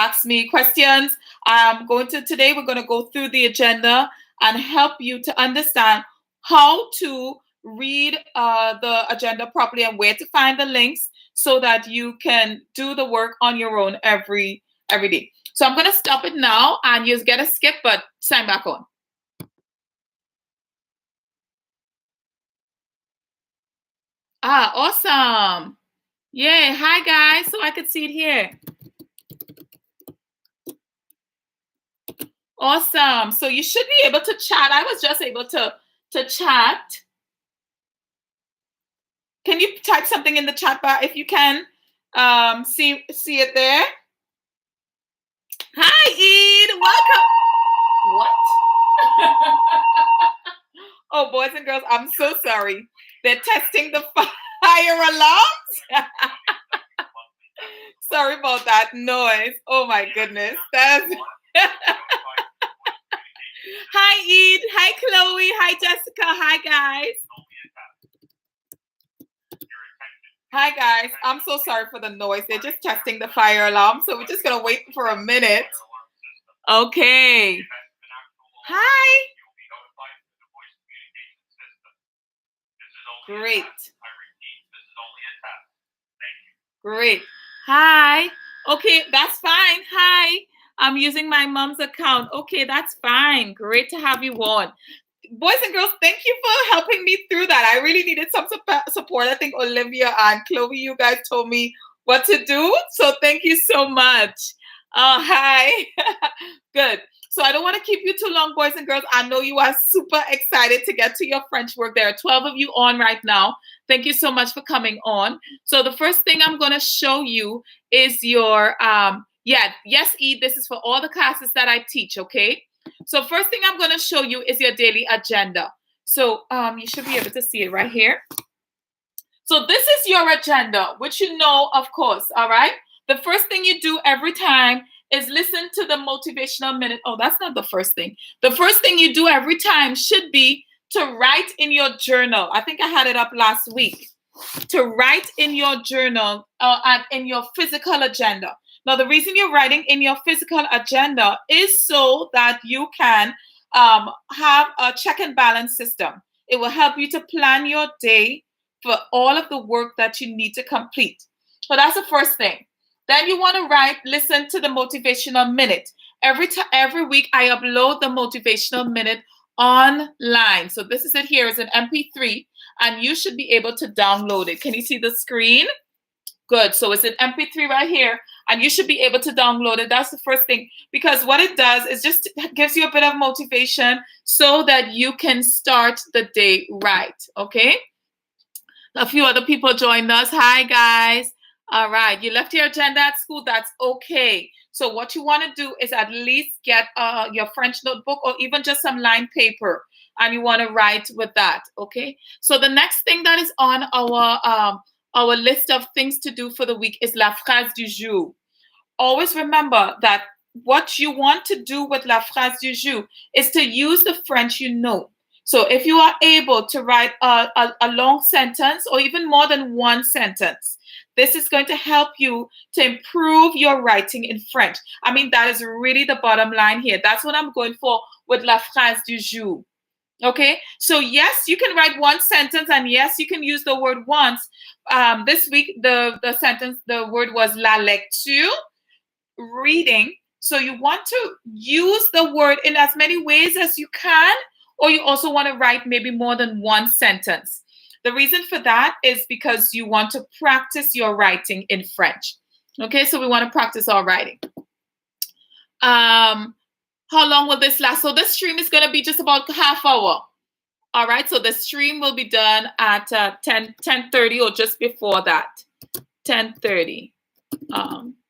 ask me questions. Today we're going to go through the agenda and help you to understand how to read the agenda properly and where to find the links so that you can do the work on your own every day. So I'm going to stop it now and you get a skip, but sign back on. Awesome. Yay. Hi, guys. So I could see it here. Awesome. So you should be able to chat. I was just able to chat. Can you type something in the chat bar if you can? See it there? Hi, Eid. Welcome. What? Oh, boys and girls, I'm so sorry. They're testing the fire alarms. Sorry about that noise. Oh my goodness. That's Hi, Eid. Hi, Chloe. Hi, Jessica. Hi, guys. Hi, guys. I'm so sorry for the noise. They're just testing the fire alarm, so we're just going to wait for a minute. Okay. Hi. Great. Great. Hi. Okay, that's fine. Hi. I'm using my mom's account. Okay, that's fine. Great to have you on. Boys and girls, thank you for helping me through that. I really needed some support. I think Olivia and Chloe, you guys told me what to do. So thank you so much. Hi. Good. So I don't want to keep you too long, boys and girls. I know you are super excited to get to your French work. There are 12 of you on right now. Thank you so much for coming on. So the first thing I'm going to show you is your, yes, Eve, this is for all the classes that I teach, okay? So first thing I'm going to show you is your daily agenda. So you should be able to see it right here. So this is your agenda, which you know, of course, all right? The first thing you do every time is listen to the motivational minute. Oh, that's not the first thing. The first thing you do every time should be to write in your journal. I think I had it up last week. To write in your journal and in your physical agenda. Now, the reason you're writing in your physical agenda is so that you can have a check and balance system. It will help you to plan your day for all of the work that you need to complete. So that's the first thing. Then you want to listen to the motivational minute. Every week I upload the motivational minute online. So this is it here. It's an MP3 and you should be able to download it. Can you see the screen? Good. So it's an MP3 right here and you should be able to download it. That's the first thing, because what it does is just gives you a bit of motivation so that you can start the day right. Okay. A few other people joined us. Hi, guys. All right. You left your agenda at school. That's okay. So what you want to do is at least get your French notebook or even just some lined paper, and you want to write with that. Okay. So the next thing that is on our list of things to do for the week is la phrase du jour. Always remember that what you want to do with la phrase du jour is to use the French you know. So if you are able to write a long sentence or even more than one sentence, this is going to help you to improve your writing in French. I mean, that is really the bottom line here. That's what I'm going for with la phrase du jour. Okay, so yes, you can write one sentence, and yes, you can use the word once. This week, the word was la lecture, reading. So you want to use the word in as many ways as you can, or you also want to write maybe more than one sentence. The reason for that is because you want to practice your writing in French. Okay, so we want to practice our writing. How long will this last? So this stream is going to be just about half hour. All right, so the stream will be done at 10:30 or just before that. 10:30.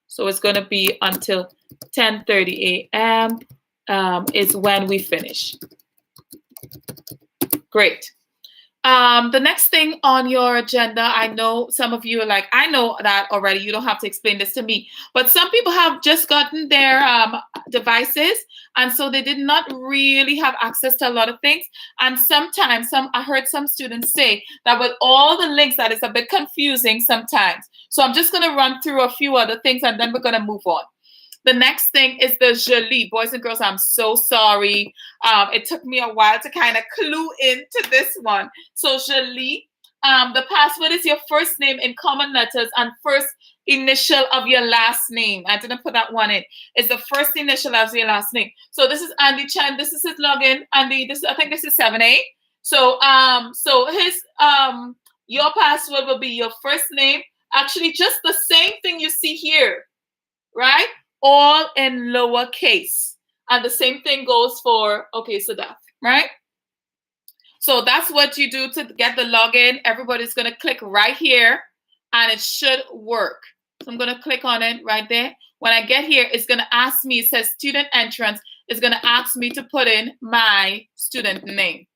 So it's going to be until 10:30 a.m. Is when we finish. Great. The next thing on your agenda, I know some of you are like, I know that already. You don't have to explain this to me. But some people have just gotten their devices, and so they did not really have access to a lot of things. And sometimes I heard some students say that with all the links, that is a bit confusing sometimes. So I'm just going to run through a few other things, and then we're going to move on. The next thing is the Jolie. Boys and girls, I'm so sorry. It took me a while to kind of clue into this one. So Jolie, the password is your first name in common letters and first initial of your last name. I didn't put that one in. It's the first initial of your last name. So this is Andy Chen. This is his login. Andy, I think this is 7A. So his your password will be your first name. Actually, just the same thing you see here, right? All in lowercase. And the same thing goes for, okay, so that, right? So that's what you do to get the login. Everybody's going to click right here and it should work. So I'm going to click on it right there. When I get here, it's going to ask me, it says student entrance. It's going to ask me to put in my student name.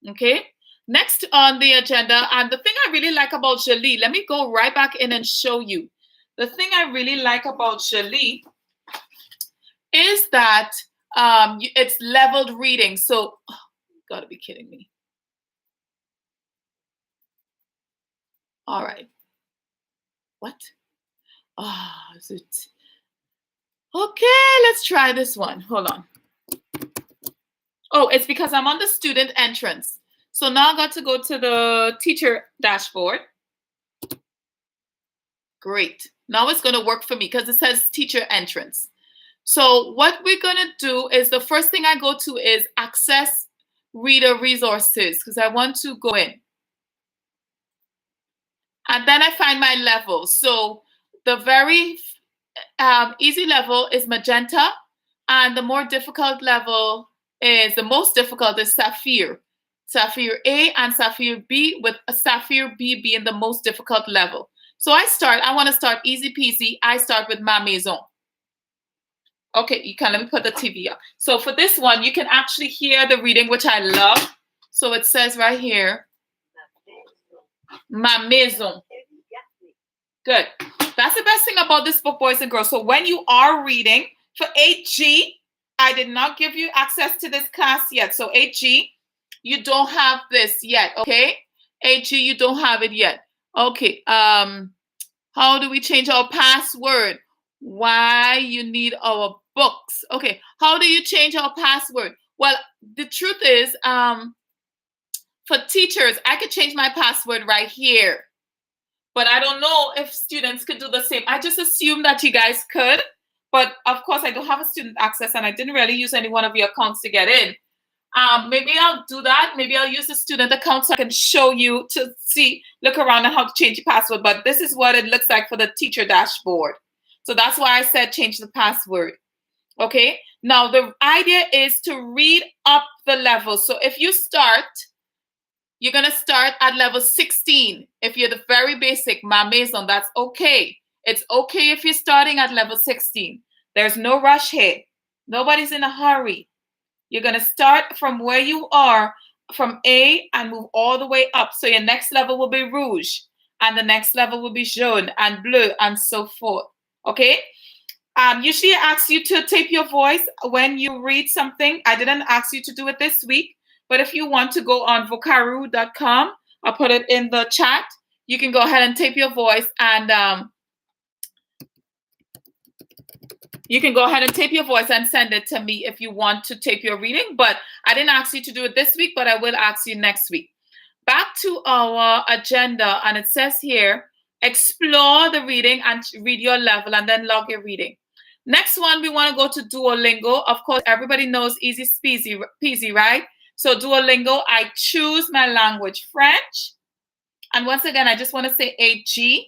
Okay. Next on the agenda, and the thing I really like about Jolie, let me go right back in and show you. The thing I really like about Jolie is that it's leveled reading. So, oh, you gotta be kidding me. All right. What? Oh, is it? Okay, let's try this one. Hold on. Oh, it's because I'm on the student entrance. So now I got to go to the teacher dashboard. Great. Now it's going to work for me because it says teacher entrance. So what we're going to do is the first thing I go to is access reader resources because I want to go in. And then I find my level. So the very easy level is magenta. And the more difficult level is, the most difficult is Sapphire. Sapphire A and Sapphire B, with a Sapphire B being the most difficult level. So I want to start easy peasy. I start with Ma Maison. Okay, let me put the TV up. So for this one, you can actually hear the reading, which I love. So it says right here, Ma Maison. Good. That's the best thing about this book, boys and girls. So when you are reading, for 8G, I did not give you access to this class yet. So 8G, you don't have this yet, okay? 8G, you don't have it yet. Okay, how do we change our password? Why you need our books? Okay, how do you change our password? Well, the truth is, for teachers, I could change my password right here. But I don't know if students could do the same. I just assume that you guys could. But of course, I don't have a student access and I didn't really use any one of your accounts to get in. Maybe I'll do that. Maybe I'll use a student account so I can show you to look around and how to change the password. But this is what it looks like for the teacher dashboard. So that's why I said change the password. Okay. Now the idea is to read up the level. So if you start, you're going to start at level 16. If you're the very basic Ma Maison, that's okay. It's okay if you're starting at level 16. There's no rush here. Nobody's in a hurry. You're going to start from where you are, from A, and move all the way up. So your next level will be Rouge, and the next level will be Jaune and Bleu, and so forth. Okay? Usually I ask you to tape your voice when you read something. I didn't ask you to do it this week. But if you want to go on vocaroo.com, I'll put it in the chat. You can go ahead and tape your voice and you can go ahead and tape your voice and send it to me if you want to tape your reading. But I didn't ask you to do it this week, but I will ask you next week. Back to our agenda, and it says here, explore the reading and read your level and then log your reading. Next one, we want to go to Duolingo. Of course, everybody knows easy peasy, right? So Duolingo, I choose my language, French. And once again, I just want to say 8G.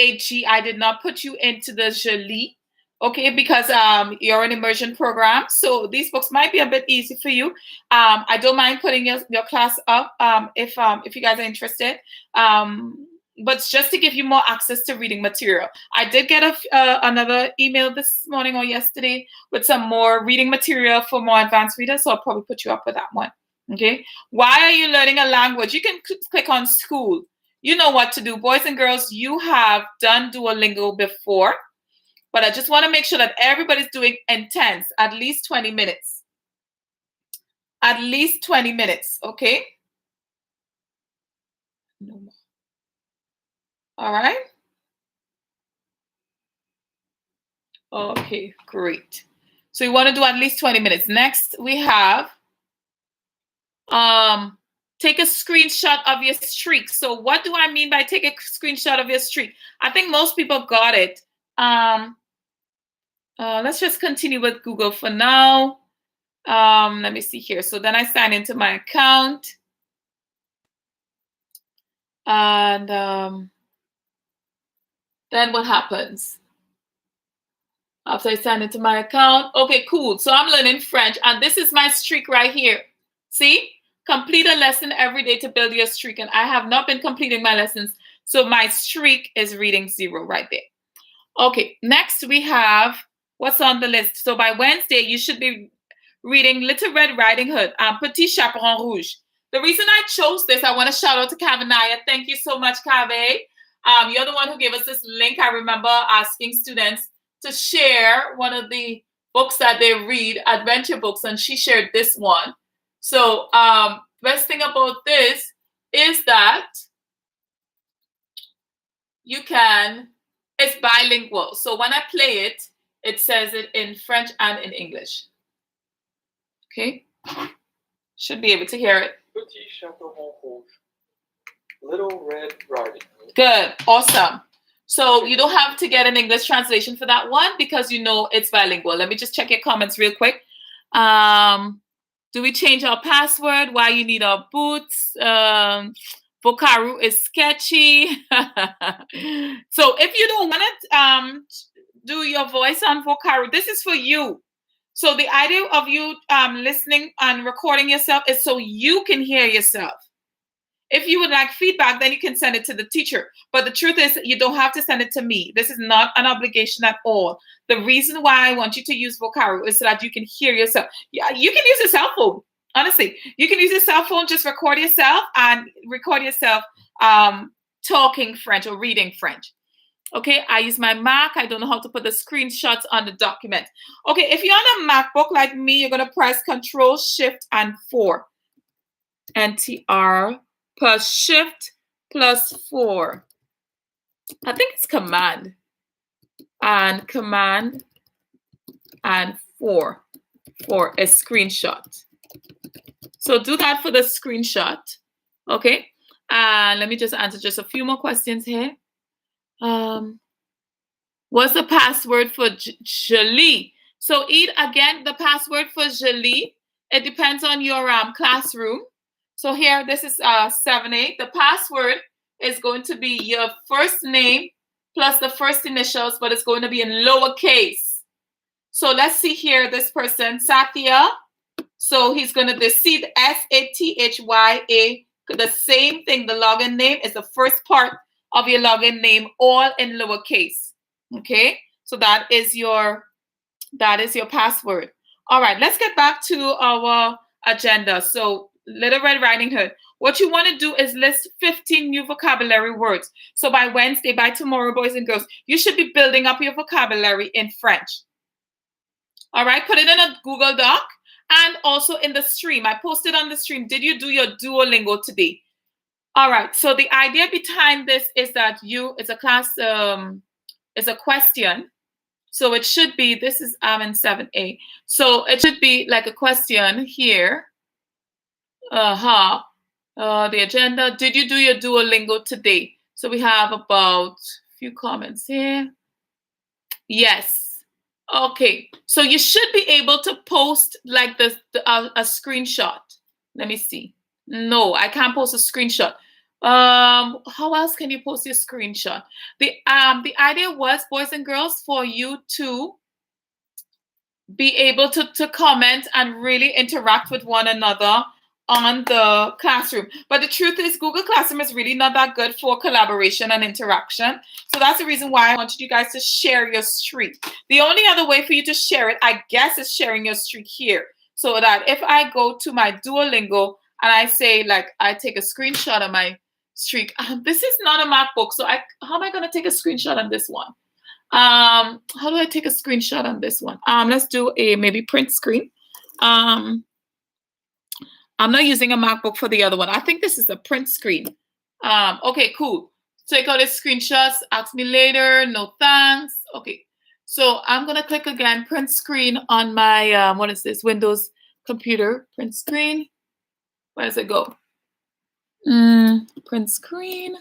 8G, I did not put you into the Jolie, okay, because you're an immersion program. So these books might be a bit easy for you. I don't mind putting your class up if you guys are interested. But it's just to give you more access to reading material. I did get another email this morning or yesterday with some more reading material for more advanced readers. So I'll probably put you up with that one. Okay. Why are you learning a language? You can click on school. You know what to do. Boys and girls, you have done Duolingo before, but I just want to make sure that everybody's doing intense, at least 20 minutes. At least 20 minutes. Okay. No more. All right. Okay, great. So you want to do at least 20 minutes. Next, we have take a screenshot of your streak. So what do I mean by take a screenshot of your streak? I think most people got it. Let's just continue with Google for now. Let me see here. So then I sign into my account. And then what happens? After I sign into my account. Okay, cool. So I'm learning French. And this is my streak right here. See? Complete a lesson every day to build your streak. And I have not been completing my lessons. So my streak is reading 0 right there. Okay, next we have what's on the list. So by Wednesday, you should be reading Little Red Riding Hood, Petit Chaperon Rouge. The reason I chose this, I want to shout out to Kavanaya. Thank you so much, Kave. You're the one who gave us this link. I remember asking students to share one of the books that they read, adventure books, and she shared this one. So best thing about this is that it's bilingual. So when I play it, it says it in French and in English. Okay? Should be able to hear it. Petit Chaperon Rouge. Little Red Riding Hood. Good. Awesome. So you don't have to get an English translation for that one because you know it's bilingual. Let me just check your comments real quick. Do we change our password? Why you need our boots? Vocaroo is sketchy. So if you don't want to do your voice on Vocaroo, this is for you. So the idea of you listening and recording yourself is so you can hear yourself. If you would like feedback, then you can send it to the teacher. But the truth is, you don't have to send it to me. This is not an obligation at all. The reason why I want you to use Vocaroo is so that you can hear yourself. Yeah, you can use a cell phone. Honestly, you can use a cell phone, just record yourself and record yourself talking French or reading French. Okay, I use my Mac. I don't know how to put the screenshots on the document. Okay, if you're on a MacBook like me, you're going to press Control, Shift, and 4. NTR plus Shift plus 4. I think it's Command. And Command and 4 for a screenshot. So do that for the screenshot. Okay, and let me just answer just a few more questions here. What's the password for Jolie? So again, the password for Jolie, it depends on your classroom. So here, this is 7A. The password is going to be your first name plus the first initials, but it's going to be in lowercase. So let's see here, this person, Satya. So he's going to see the Sathya, the same thing. The login name is the first part of your login name, all in lowercase. Okay, so that is your password. All right, let's get back to our agenda. So Little Red Riding Hood. What you want to do is list 15 new vocabulary words. So by Wednesday, by tomorrow, boys and girls, you should be building up your vocabulary in French. All right, put it in a Google Doc and also in the stream. I posted on the stream, did you do your Duolingo today? All right, so the idea behind this is that it's a class, it's a question. So it should be, this is in 7A. So it should be like a question here. The agenda, did you do your Duolingo today? So we have about a few comments here. Yes. Okay, so you should be able to post like this, a screenshot. Let me see. No, I can't post a screenshot. How else can you post your screenshot? The idea was, boys and girls, for you to be able to comment and really interact with one another on the classroom. But the truth is, Google Classroom is really not that good for collaboration and interaction. So that's the reason why I wanted you guys to share your streak. The only other way for you to share it, I guess, is sharing your streak here. So that if I go to my Duolingo and I say, like, I take a screenshot of my streak. This is not a MacBook, so how am I going to take a screenshot on this one? How do I take a screenshot on this one? Let's do a maybe print screen. I'm not using a MacBook for the other one. I think this is a print screen. Okay, cool. Take out the screenshots. Ask me later. No thanks. Okay. So I'm going to click again, print screen on my, what is this, Windows computer, print screen. Where does it go? Print screen.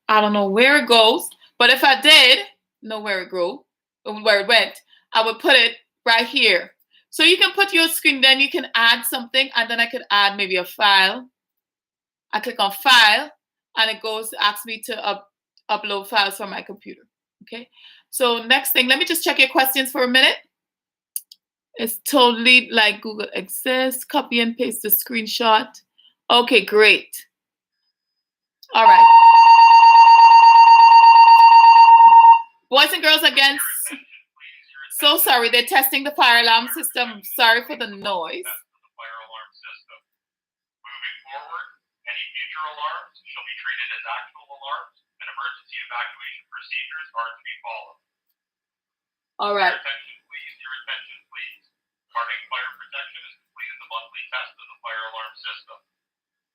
I don't know where it goes, but if I did know where it went, I would put it right here. So you can put your screen, then you can add something, and then I could add maybe a file. I click on file, and it asks me to upload files from my computer. Okay. So next thing, let me just check your questions for a minute. It's totally like Google exists. Copy and paste the screenshot. Okay, great. All right. Boys and girls, again, so sorry. They're testing the fire alarm system. Sorry for the noise. Moving forward, any future alarms shall be treated as actual alarms, and emergency evacuation procedures are to be followed. All right. Your attention, please. Guarding fire protection is completed the monthly test of the fire alarm system.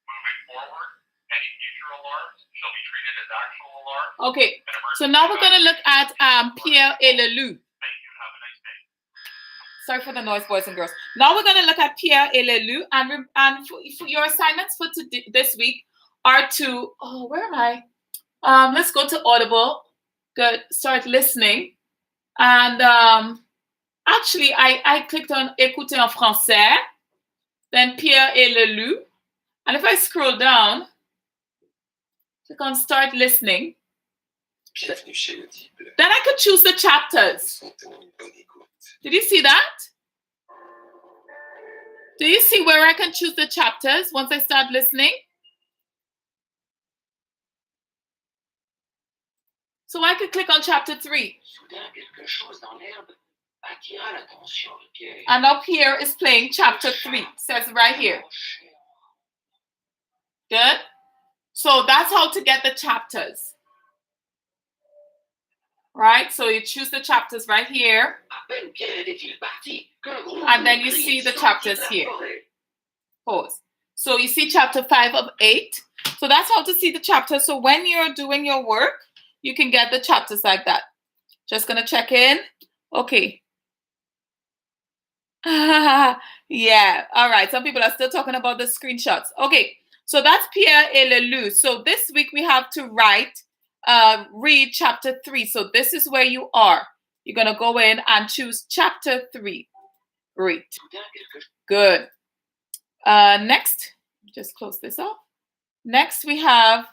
Moving forward, any future alarms shall be treated as actual alarms. Okay, so now we're going to look at Pierre et le Loup. Thank you. Have a nice day. Sorry for the noise, boys and girls. Now we're going to look at Pierre et le Loup, and for your assignments for this week are to, where am I? Let's go to Audible. Good. Start listening. And actually, I clicked on Écouter en français, then Pierre et le Loup. And if I scroll down, click on Start Listening. Then I could choose the chapters. Did you see that? Do you see where I can choose the chapters once I start listening? So I could click on chapter 3. And up here is playing chapter 3. It says right here. Good. So that's how to get the chapters. Right? So you choose the chapters right here. And then you see the chapters here. Pause. So you see chapter 5 of 8. So that's how to see the chapters. So when you're doing your work, you can get the chapters like that. Just going to check in. Okay. Yeah. All right. Some people are still talking about the screenshots. Okay. So that's Pierre et le Loup. So this week we have to read chapter 3. So this is where you are. You're going to go in and choose chapter 3. Great. Good. Next, just close this off. Next, we have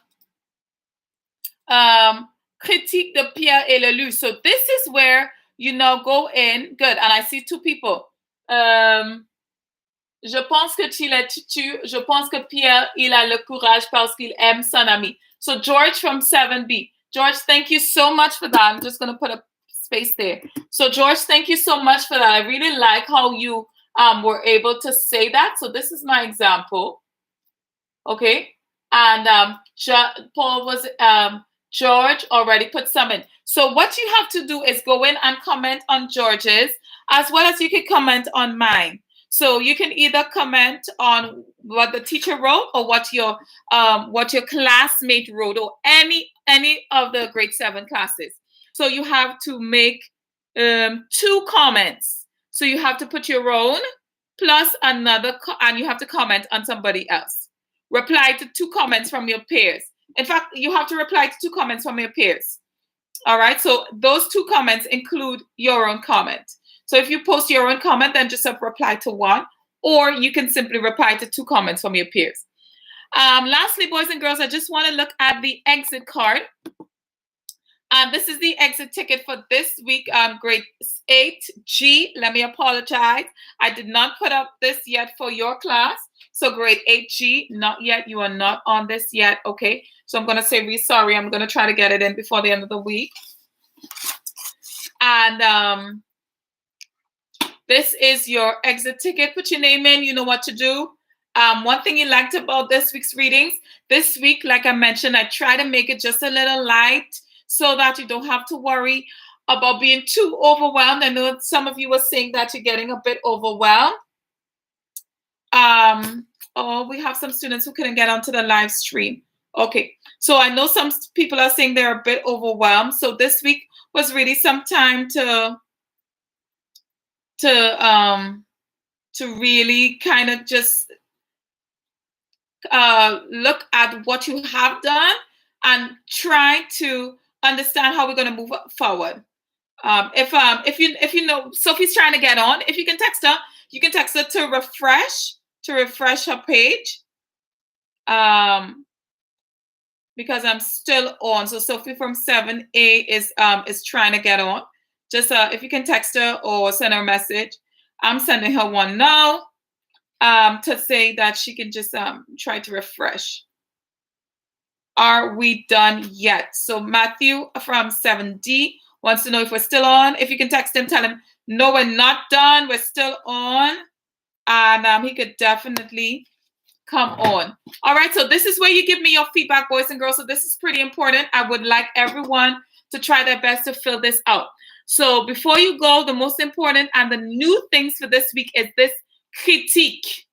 Critique de Pierre et le Loup. So this is where you now go in. Good. And I see 2 people. Je pense que je pense que Pierre, il a le courage parce qu'il aime son ami. So George from 7B. George, thank you so much for that. I'm just going to put a space there. So George, thank you so much for that. I really like how you were able to say that. So this is my example. Okay. And Paul was, George already put some in. So what you have to do is go in and comment on George's, as well as you can comment on mine. So you can either comment on what the teacher wrote or what your classmate wrote, or any of the grade 7 classes. So you have to make 2 comments. So you have to put your own plus another, and you have to comment on somebody else. Reply to 2 comments from your peers. In fact, you have to reply to 2 comments from your peers. All right. So those 2 comments include your own comment. So if you post your own comment, then just reply to 1, or you can simply reply to 2 comments from your peers. Lastly, boys and girls, I just want to look at the exit card. This is the exit ticket for this week, grade 8G. Let me apologize. I did not put up this yet for your class. So grade 8G, not yet. You are not on this yet. Okay. So I'm going to say really sorry. I'm going to try to get it in before the end of the week. And this is your exit ticket. Put your name in. You know what to do. One thing you liked about this week's readings, this week, like I mentioned, I try to make it just a little light so that you don't have to worry about being too overwhelmed. I know some of you were saying that you're getting a bit overwhelmed. We have some students who couldn't get onto the live stream. Okay, so I know some people are saying they're a bit overwhelmed. So this week was really some time to really kind of just look at what you have done and try to understand how we're going to move forward. If you know Sophie's trying to get on, if you can text her, you can text her to refresh her page. Because I'm still on. So Sophie from 7A is trying to get on. Just if you can text her or send her a message. I'm sending her one now to say that she can just try to refresh. Are we done yet? So Matthew from 7D wants to know if we're still on. If you can text him, tell him, no, we're not done. We're still on. And he could definitely come on. All right, so this is where you give me your feedback, boys and girls. So this is pretty important. I would like everyone to try their best to fill this out. So before you go, the most important and the new things for this week is this critique.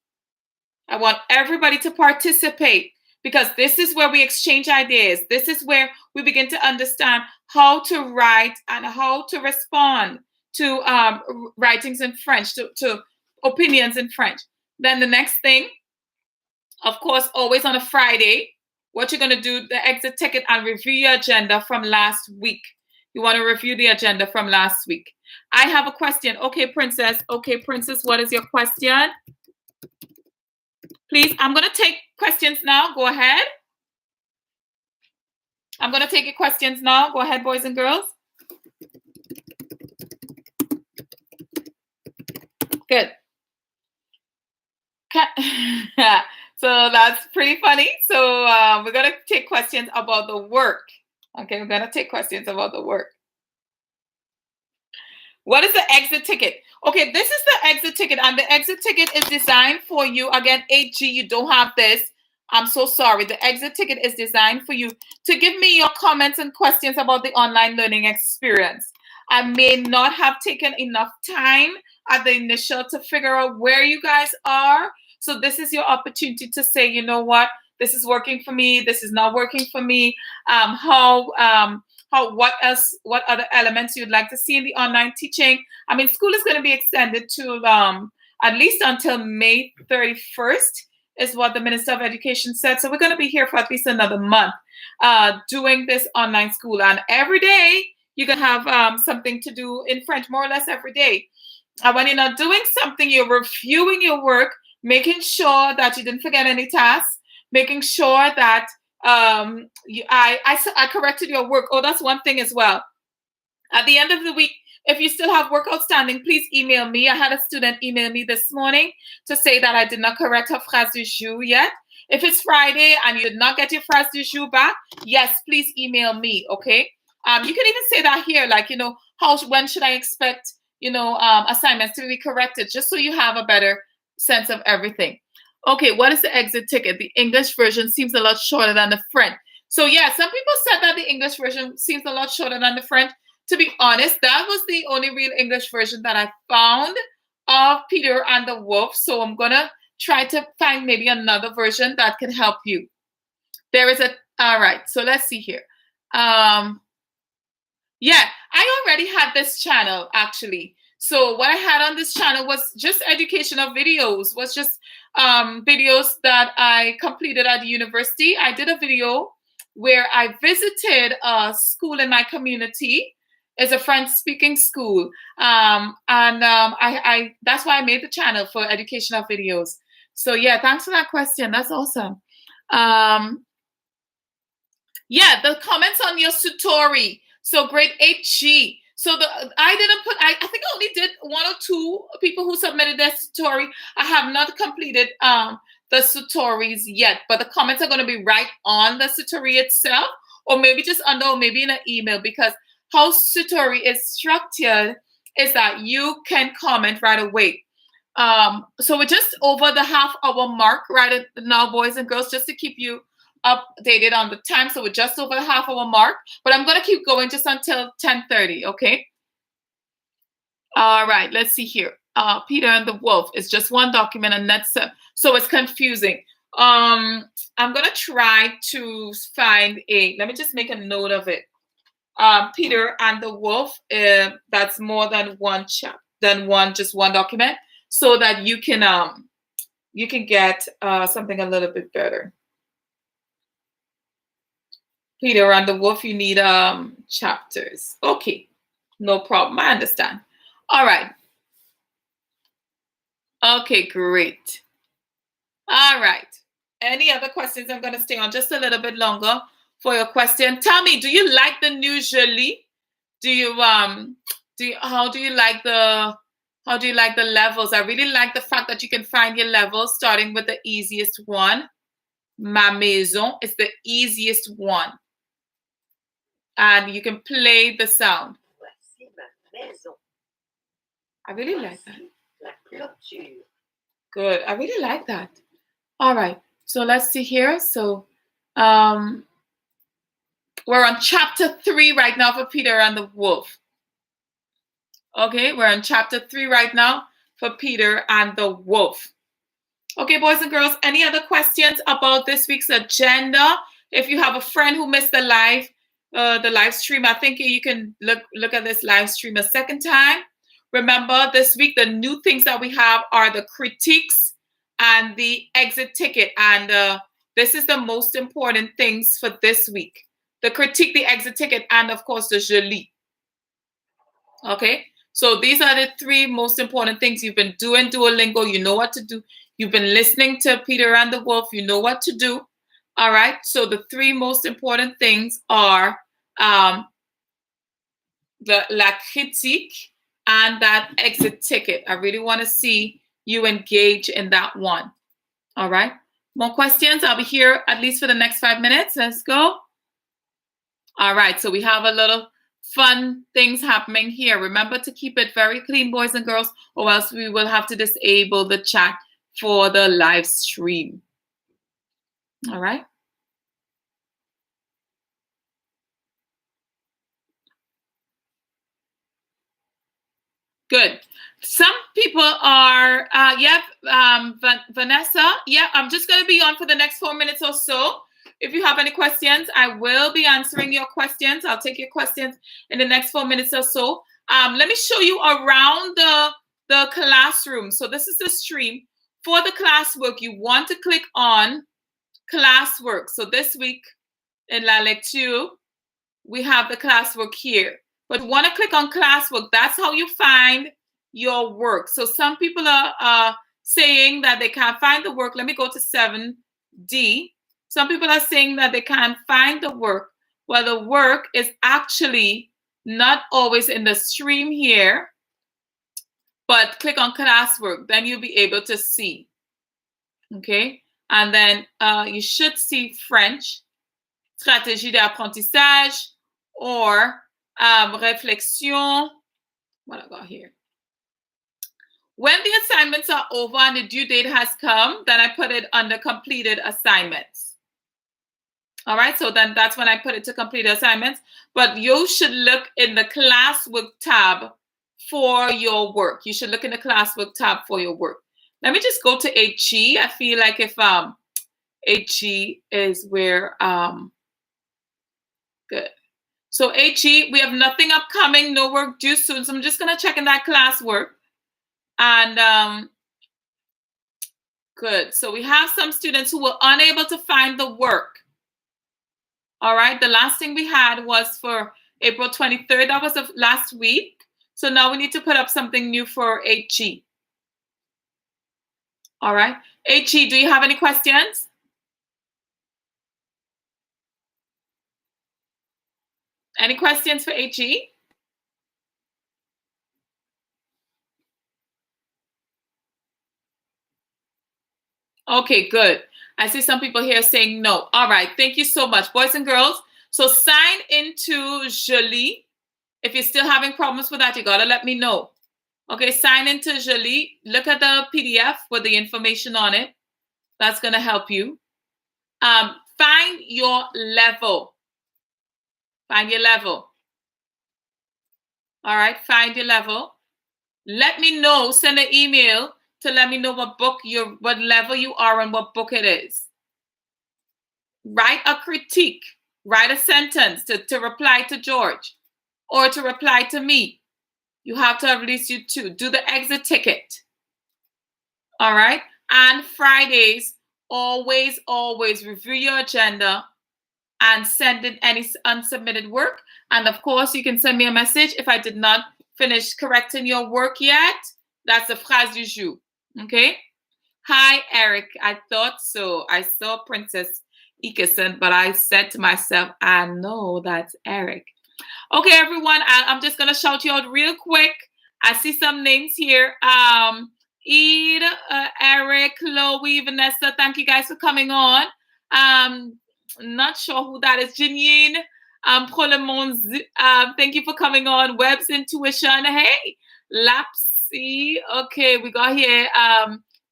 I want everybody to participate because this is where we exchange ideas. This is where we begin to understand how to write and how to respond to writings in French, to opinions in French. Then the next thing, of course, always on a Friday, what you're going to do, the exit ticket and review your agenda from last week. You want to review the agenda from last week. I have a question. Okay, Princess. Okay, Princess, what is your question? Please, I'm going to take questions now. Go ahead. I'm going to take your questions now. Go ahead, boys and girls. Good. So that's pretty funny. So we're going to take questions about the work. Okay, we're going to take questions about the work. What is the exit ticket? Okay, this is the exit ticket, and the exit ticket is designed for you. Again, 8G, you don't have this. I'm so sorry. The exit ticket is designed for you to give me your comments and questions about the online learning experience. I may not have taken enough time at the initial to figure out where you guys are. So this is your opportunity to say, you know what, this is working for me. This is not working for me. What other elements you'd like to see in the online teaching? I mean, school is going to be extended to at least until May 31st is what the Minister of Education said. So we're going to be here for at least another month doing this online school. And every day you can have something to do in French, more or less every day. When you're not doing something, you're reviewing your work, making sure that you didn't forget any tasks, making sure that I corrected your work. Oh, that's one thing as well. At the end of the week, if you still have work outstanding, please email me. I had a student email me this morning to say that I did not correct her phrase du jour yet. If it's Friday and you did not get your phrase du jour back, yes, please email me, okay? You can even say that here, like, you know, when should I expect, you know, assignments to be corrected, just so you have a better sense of everything. Okay, what is the exit ticket? The English version seems a lot shorter than the French. So yeah, some people said that the English version seems a lot shorter than the French. To be honest, that was the only real English version that I found of Peter and the Wolf. So I'm gonna try to find maybe another version that can help you. There is all right, so let's see here. Yeah, I already had this channel actually. So what I had on this channel was just educational videos, was just videos that I completed at the university. I did a video where I visited a school in my community. It's a French-speaking school. I that's why I made the channel for educational videos. So yeah, thanks for that question. That's awesome. Yeah, the comments on your Satori. So grade 8G. So I think I only did 1 or 2 people who submitted their Satori. I have not completed the Satoris yet, but the comments are going to be right on the Satori itself, or maybe just under, or maybe in an email, because how Satori is structured is that you can comment right away. So we're just over the half-hour mark right now, boys and girls, just to keep you updated on the time. So we're just over the half-hour mark, but I'm going to keep going just until 10:30, okay? All right, let's see here. Peter and the Wolf is just one document, and that's so it's confusing. I'm gonna try to find let me just make a note of it. Peter and the Wolf, that's more than one just one document, so that you can get something a little bit better. Peter and the Wolf, you need chapters. Okay, no problem. I understand. All right. Okay, great. All right. Any other questions? I'm going to stay on just a little bit longer for your question. Tell me, do you like the new Jolie? How do you like the levels? I really like the fact that you can find your levels starting with the easiest one. Ma maison is the easiest one. And you can play the sound. Voici ma maison. I really like that. La clôture. Good. I really like that. All right. So let's see here. So we're on chapter 3 right now for Peter and the Wolf. Okay, we're on chapter 3 right now for Peter and the Wolf. Okay, boys and girls, any other questions about this week's agenda? If you have a friend who missed the live stream, I think you can look at this live stream a second time. Remember, this week, the new things that we have are the critiques and the exit ticket. And this is the most important things for this week. The critique, the exit ticket, and of course, the Jolie. Okay, so these are the 3 most important things. You've been doing Duolingo, you know what to do. You've been listening to Peter and the Wolf, you know what to do. All right, so the 3 most important things are la critique and that exit ticket. I really want to see you engage in that one. All right, more questions? I'll be here at least for the next 5 minutes. Let's go. All right, so we have a little fun things happening here. Remember to keep it very clean, boys and girls, or else we will have to disable the chat for the live stream. All right. Good. Some people are, Vanessa, I'm just going to be on for the next 4 minutes or so. If you have any questions, I will be answering your questions. I'll take your questions in the next 4 minutes or so. Let me show you around the classroom. So this is the stream. For the classwork, you want to click on classwork. So this week in La Lecture, we have the classwork here. But you want to click on classwork. That's how you find your work. So some people are saying that they can't find the work. Let me go to 7D. Some people are saying that they can't find the work. Well, the work is actually not always in the stream here, but click on classwork. Then you'll be able to see. Okay? And then you should see French, stratégie d'apprentissage, or réflexion. What I got here? When the assignments are over and the due date has come, then I put it under completed assignments. All right, so then that's when I put it to completed assignments. But you should look in the classwork tab for your work. You should look in the classwork tab for your work. Let me just go to HE. I feel like if HE is where good. So HE, we have nothing upcoming, no work due soon. So I'm just gonna check in that classwork. And good. So we have some students who were unable to find the work. All right. The last thing we had was for April 23rd. That was of last week. So now we need to put up something new for HE. All right. HE, do you have any questions? Any questions for HE? Okay, good. I see some people here saying no. All right, thank you so much, boys and girls. So sign into Jolie. If you're still having problems with that, you gotta let me know. Okay, sign into Jolie. Look at the PDF with the information on it. That's gonna help you. Find your level. Find your level. All right, find your level. Let me know, send an email to let me know what level you are and what book it is. Write a critique. Write a sentence to reply to George or to reply to me. You have to at least do the exit ticket. All right. And Fridays, always review your agenda and send in any unsubmitted work. And of course, you can send me a message if I did not finish correcting your work yet. That's the phrase du jour. Okay. Hi, Eric. I thought so. I saw Princess Ikeson, but I said to myself, I know that's Eric. Okay, everyone. I'm just going to shout you out real quick. I see some names here. Ed, Eric, Chloe, Vanessa, thank you guys for coming on. Not sure who that is. Janine, thank you for coming on. Webb's Intuition, hey. Lapsy, okay, we got here.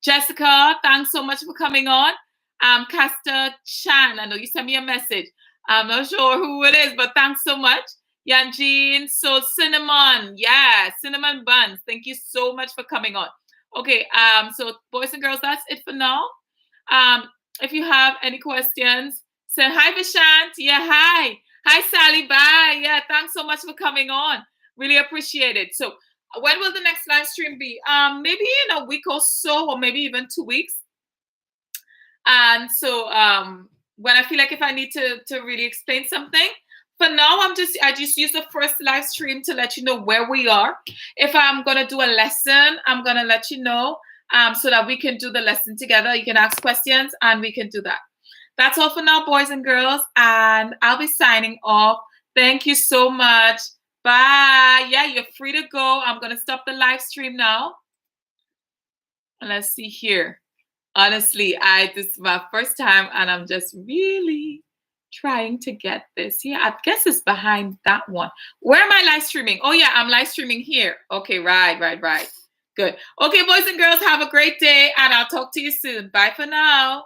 Jessica, thanks so much for coming on. Castor Chan, I know you sent me a message. I'm not sure who it is, but thanks so much. Yanjin, so Cinnamon, yeah, Cinnamon Buns, thank you so much for coming on. Okay, so boys and girls, that's it for now. If you have any questions, say hi, Vishant. Yeah, hi. Hi, Sally. Bye. Yeah, thanks so much for coming on. Really appreciate it. So when will the next live stream be? Maybe in a week or so, or maybe even 2 weeks. And so when I feel like if I need to really explain something, for now, I just use the first live stream to let you know where we are. If I'm going to do a lesson, I'm going to let you know so that we can do the lesson together. You can ask questions and we can do that. That's all for now, boys and girls. And I'll be signing off. Thank you so much. Bye. Yeah, you're free to go. I'm going to stop the live stream now. Let's see here. Honestly, this is my first time and I'm just really trying to get this. Yeah, I guess it's behind that one. Where am I live streaming? Oh yeah, I'm live streaming here. Okay, right. Good. Okay, boys and girls, have a great day and I'll talk to you soon. Bye for now.